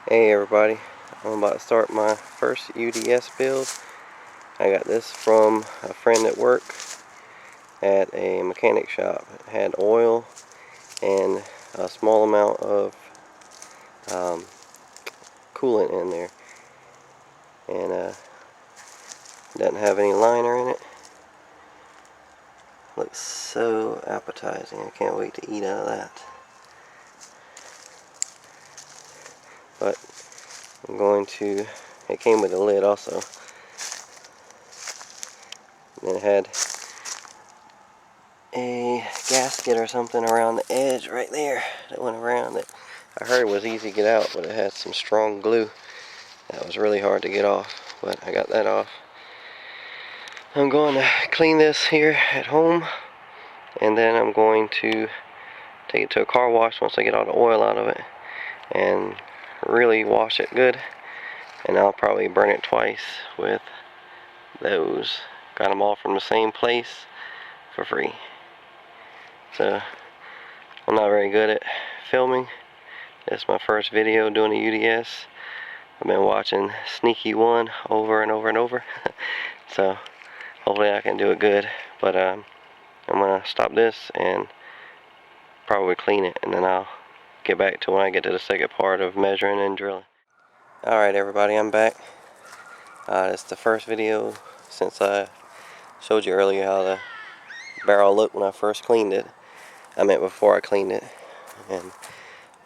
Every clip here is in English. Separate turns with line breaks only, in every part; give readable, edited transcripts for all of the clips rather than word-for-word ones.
Hey everybody, I'm about to start my first UDS build. I got this from a friend at work at a mechanic shop. It had oil and a small amount of coolant in there, and doesn't have any liner in it. Looks so appetizing. I can't wait to eat out of that. But I'm going to, it came with a lid also. And it had a gasket or something around the edge right there that went around it. I heard it was easy to get out, but it had some strong glue that was really hard to get off, but I got that off. I'm going to clean this here at home, and then I'm going to take it to a car wash once I get all the oil out of it and really wash it good, and I'll probably burn it twice with those. Got them all from the same place for free. So I'm not very good at filming. This is my first video doing a UDS. I've been watching Sneaky 1 over and over and over. So hopefully I can do it good. But I'm going to stop this and probably clean it, and then I'll get back to when I get to the second part of measuring and drilling. Alright everybody, I'm back. It's the first video since I showed you earlier how the barrel looked when I first cleaned it. I meant before I cleaned it. And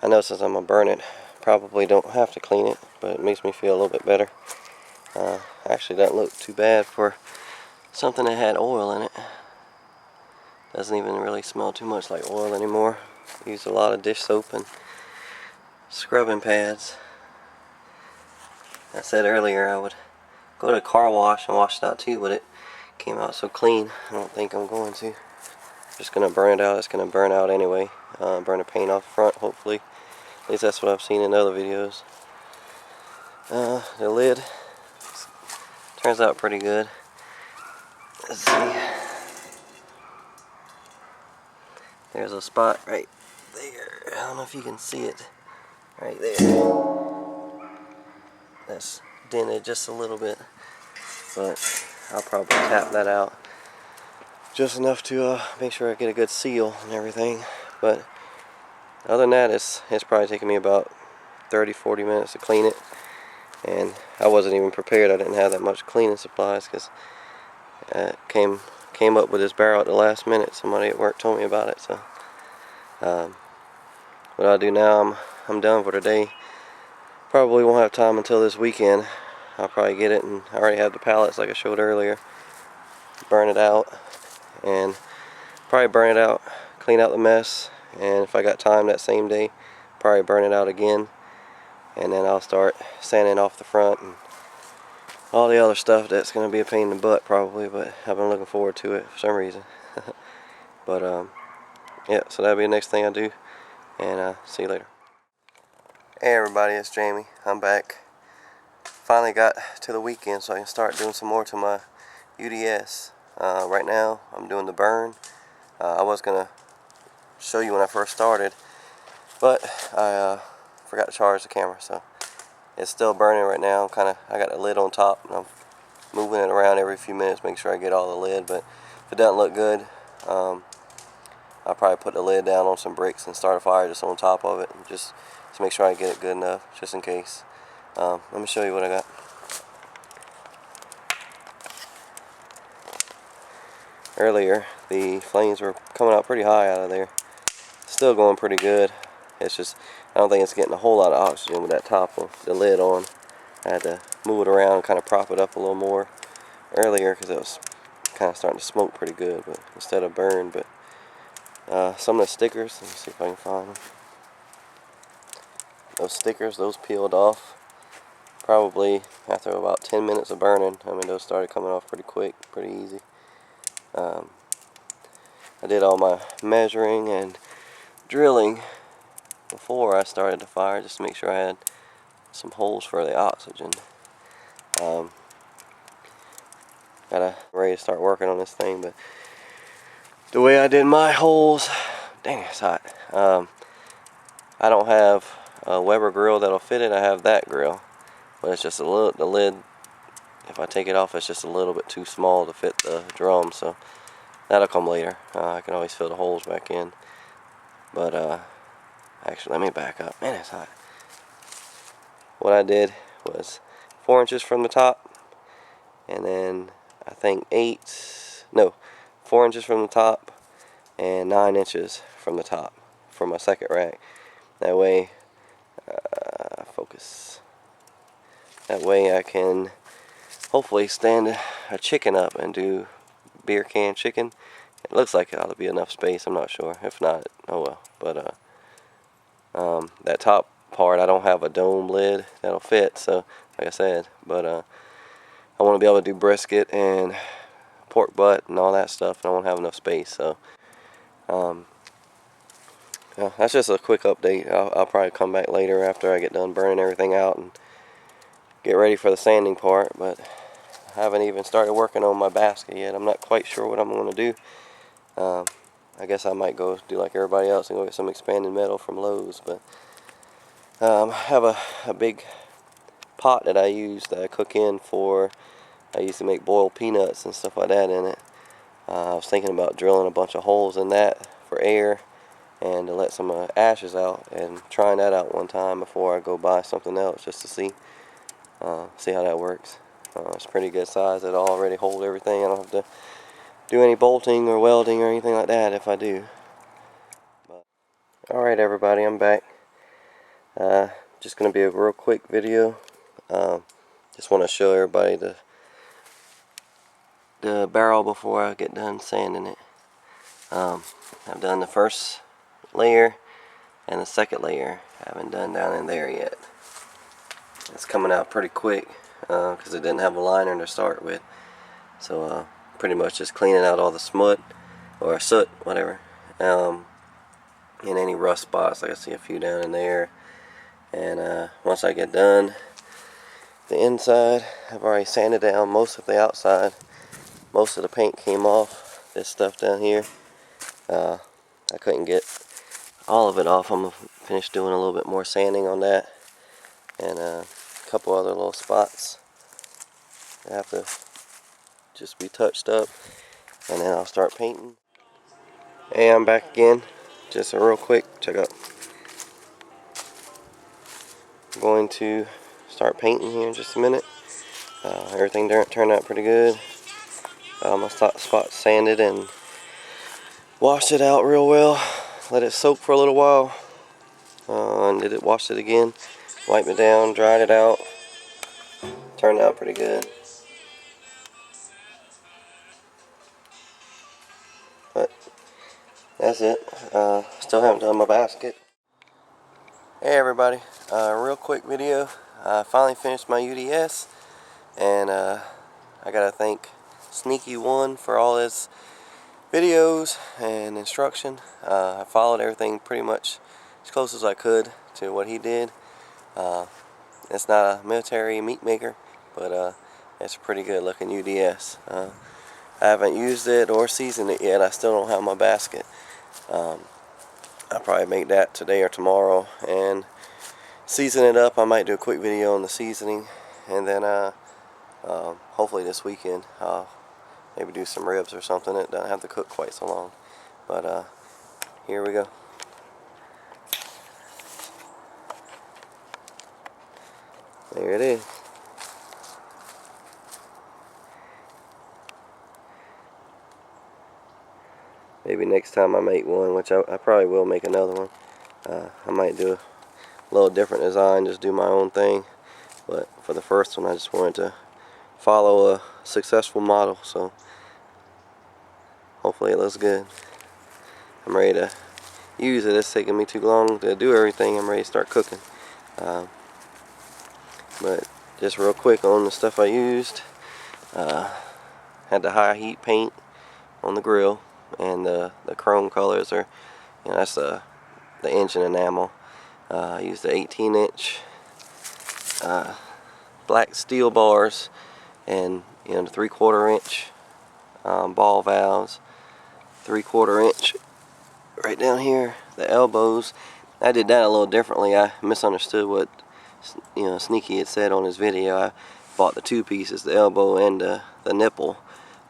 I know since I'm going to burn it, probably don't have to clean it, but it makes me feel a little bit better. Actually doesn't look too bad for something that had oil in it. Doesn't even really smell too much like oil anymore. Use a lot of dish soap and scrubbing pads. I said earlier I would go to a car wash and wash it out too, but it came out so clean I don't think I'm going to. Just gonna burn it out. It's gonna burn out anyway. Burn the paint off the front, hopefully. At least that's what I've seen in other videos. The lid turns out pretty good. Let's see. There's a spot right there. I don't know if you can see it. Right there. That's dented just a little bit, but I'll probably tap that out just enough to make sure I get a good seal and everything. But other than that, it's probably taking me about 30-40 minutes to clean it, and I wasn't even prepared. I didn't have that much cleaning supplies because came up with this barrel at the last minute. Somebody at work told me about it. So what I'll do now, I'm done for today. Probably won't have time until this weekend. I'll probably get it, and I already have the pallets like I showed earlier. Burn it out, and probably burn it out, clean out the mess, and if I got time that same day, probably burn it out again, and then I'll start sanding off the front and all the other stuff that's going to be a pain in the butt probably, but I've been looking forward to it for some reason. But yeah, so that'll be the next thing I do, and see you later. Hey everybody, it's Jamie. I'm back. Finally got to the weekend so I can start doing some more to my UDS. Right now I'm doing the burn. I was gonna show you when I first started, but I forgot to charge the camera, so it's still burning right now. I got the lid on top, and I'm moving it around every few minutes, make sure I get all the lid. But if it doesn't look good, I'll probably put the lid down on some bricks and start a fire just on top of it, and just to make sure I get it good enough, just in case. Let me show you what I got. Earlier, the flames were coming out pretty high out of there. Still going pretty good. It's just, I don't think it's getting a whole lot of oxygen with that top of the lid on. I had to move it around, kind of prop it up a little more earlier because it was kind of starting to smoke pretty good, but instead of burn. But some of the stickers, let me see if I can find them. Those stickers, those peeled off probably after about 10 minutes of burning. I mean, those started coming off pretty quick, pretty easy. I did all my measuring and drilling before I started the fire, just to make sure I had some holes for the oxygen. Ready to start working on this thing, but the way I did my holes, dang, it's hot. I don't have Weber grill that'll fit it. I have that grill, but it's just a little, the lid, if I take it off, it's just a little bit too small to fit the drum, so that'll come later. I can always fill the holes back in. But actually, let me back up. Man, it's hot. What I did was 4 inches from the top, and then I think 4 inches from the top and 9 inches from the top for my second rack. That way, focus. That way I can hopefully stand a chicken up and do beer can chicken. It looks like it ought to be enough space. I'm not sure. If not, oh well. But that top part, I don't have a dome lid that'll fit. So, like I said, but I want to be able to do brisket and pork butt and all that stuff, and I won't have enough space. So, yeah, that's just a quick update. I'll probably come back later after I get done burning everything out and get ready for the sanding part. But I haven't even started working on my basket yet. I'm not quite sure what I'm going to do. I guess I might go do like everybody else and go get some expanded metal from Lowe's. But I have a big pot that I use that I cook in for. I used to make boiled peanuts and stuff like that in it. I was thinking about drilling a bunch of holes in that for air and to let some ashes out, and trying that out one time before I go buy something else, just to see how that works. It's pretty good size. It'll already hold everything. I don't have to do any bolting or welding or anything like that if I do. Alright everybody, I'm back. Just going to be a real quick video. Just want to show everybody the barrel before I get done sanding it. I've done the first layer and the second layer. I haven't done down in there yet. It's coming out pretty quick because it didn't have a liner to start with. So pretty much just cleaning out all the smut or soot, whatever, and any rust spots. Like I see a few down in there. And once I get done the inside, I've already sanded down most of the outside. Most of the paint came off. This stuff down here, I couldn't get all of it off. I'm gonna finish doing a little bit more sanding on that, and a couple other little spots that have to just be touched up, and then I'll start painting. Hey, I'm back again. Just a real quick checkup. I'm going to start painting here in just a minute. Everything turned out pretty good. My spot sanded and washed it out real well. Let it soak for a little while. And washed it again. Wiped it down, dried it out. Turned out pretty good. But that's it. Still haven't done my basket. Hey everybody, real quick video. I finally finished my UDS, and I gotta thank Sneaky One for all his videos and instruction. I followed everything pretty much as close as I could to what he did. It's not a military meat maker, but it's a pretty good looking UDS. I haven't used it or seasoned it yet. I still don't have my basket. I'll probably make that today or tomorrow and season it up. I might do a quick video on the seasoning, and then hopefully this weekend I'll maybe do some ribs or something. It doesn't have to cook quite so long. But here we go. There it is. Maybe next time I make one, which I probably will make another one, I might do a little different design, just do my own thing. But for the first one, I just wanted to follow a successful model, so hopefully it looks good. I'm ready to use it. It's taking me too long to do everything. I'm ready to start cooking. But just real quick on the stuff I used. Had the high heat paint on the grill, and the chrome colors are, that's the engine enamel. I used the 18-inch black steel bars, and the 3/4 inch ball valves, 3/4 inch right down here, the elbows. I did that a little differently. I misunderstood what Sneaky had said on his video. I bought the two pieces, the elbow and the nipple,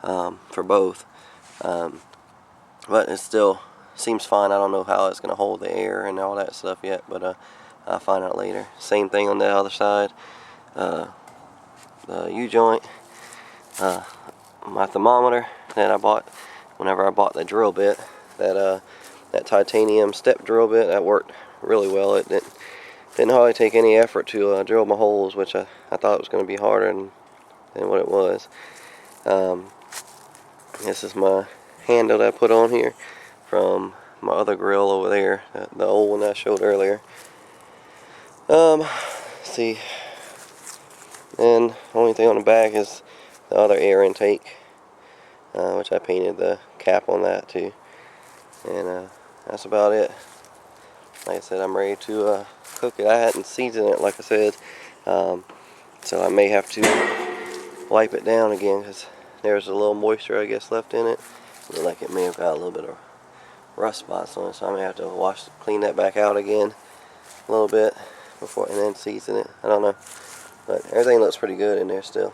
for both. But it still seems fine. I don't know how it's going to hold the air and all that stuff yet, but I'll find out later. Same thing on the other side. The U-joint, my thermometer that I bought whenever I bought the drill bit, that titanium step drill bit, that worked really well. It didn't hardly take any effort to drill my holes, which I thought it was going to be harder than what it was. This is my handle that I put on here from my other grill over there, the old one that I showed earlier. Let's see, and the only thing on the back is the other air intake, which I painted the cap on that too, and that's about it. Like I said, I'm ready to cook it. I hadn't seasoned it, like I said, so I may have to wipe it down again because there's a little moisture, I guess, left in it. Look like it may have got a little bit of rust spots on it, so I may have to clean that back out again a little bit before, and then season it. I don't know, but everything looks pretty good in there still.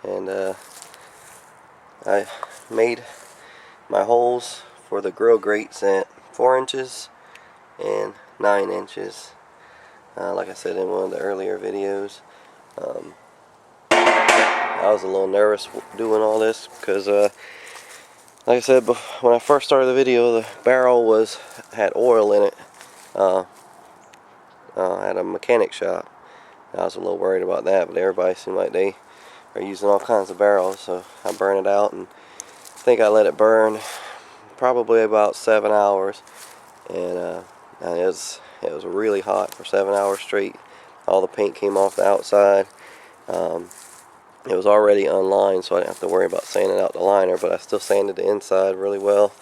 And I made my holes for the grill grates at 4 inches and 9 inches, like I said in one of the earlier videos. I was a little nervous doing all this because, like I said, when I first started the video, the barrel had oil in it at a mechanic shop. I was a little worried about that, but everybody seemed like they are using all kinds of barrels, so I burned it out, and I think I let it burn probably about 7 hours, and it was really hot for 7 hours straight. All the paint came off the outside. It was already unlined, so I didn't have to worry about sanding out the liner, but I still sanded the inside really well.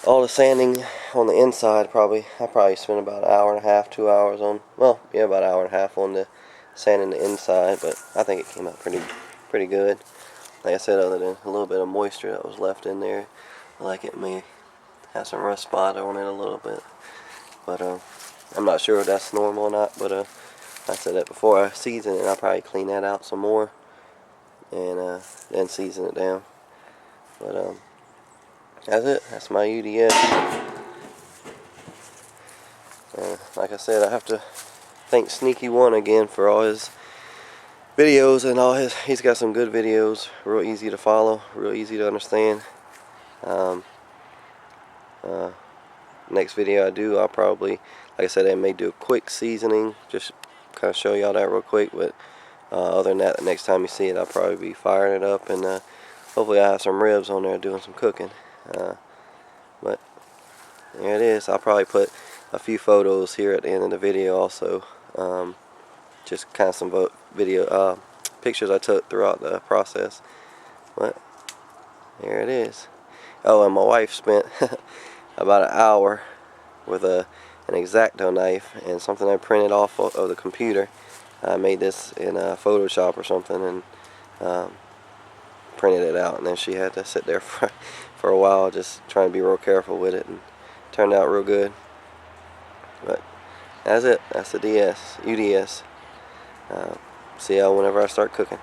All the sanding on the inside, I probably spent about an hour and a half, 2 hours on, well, yeah, about an hour and a half on the sanding the inside, but I think it came out pretty good. Like I said, other than a little bit of moisture that was left in there, like it may have some rust spot on it a little bit, but I'm not sure if that's normal or not. But I said that before I season it, I'll probably clean that out some more and then season it down. But that's it. That's my UDS. Like I said, I have to thank Sneaky One again for all his videos and he's got some good videos, real easy to follow, real easy to understand. Next video I do, I'll probably, like I said, I may do a quick seasoning, just kind of show y'all that real quick. But other than that, the next time you see it, I'll probably be firing it up, and hopefully I have some ribs on there doing some cooking. But there it is. I'll probably put a few photos here at the end of the video also, just kind of some pictures I took throughout the process. But there it is. Oh, and my wife spent about an hour with an X-Acto knife and something I printed off of the computer. I made this in Photoshop or something, and printed it out, and then she had to sit there for a while just trying to be real careful with it, and it turned out real good. But that's it. That's the UDS. See y'all whenever I start cooking.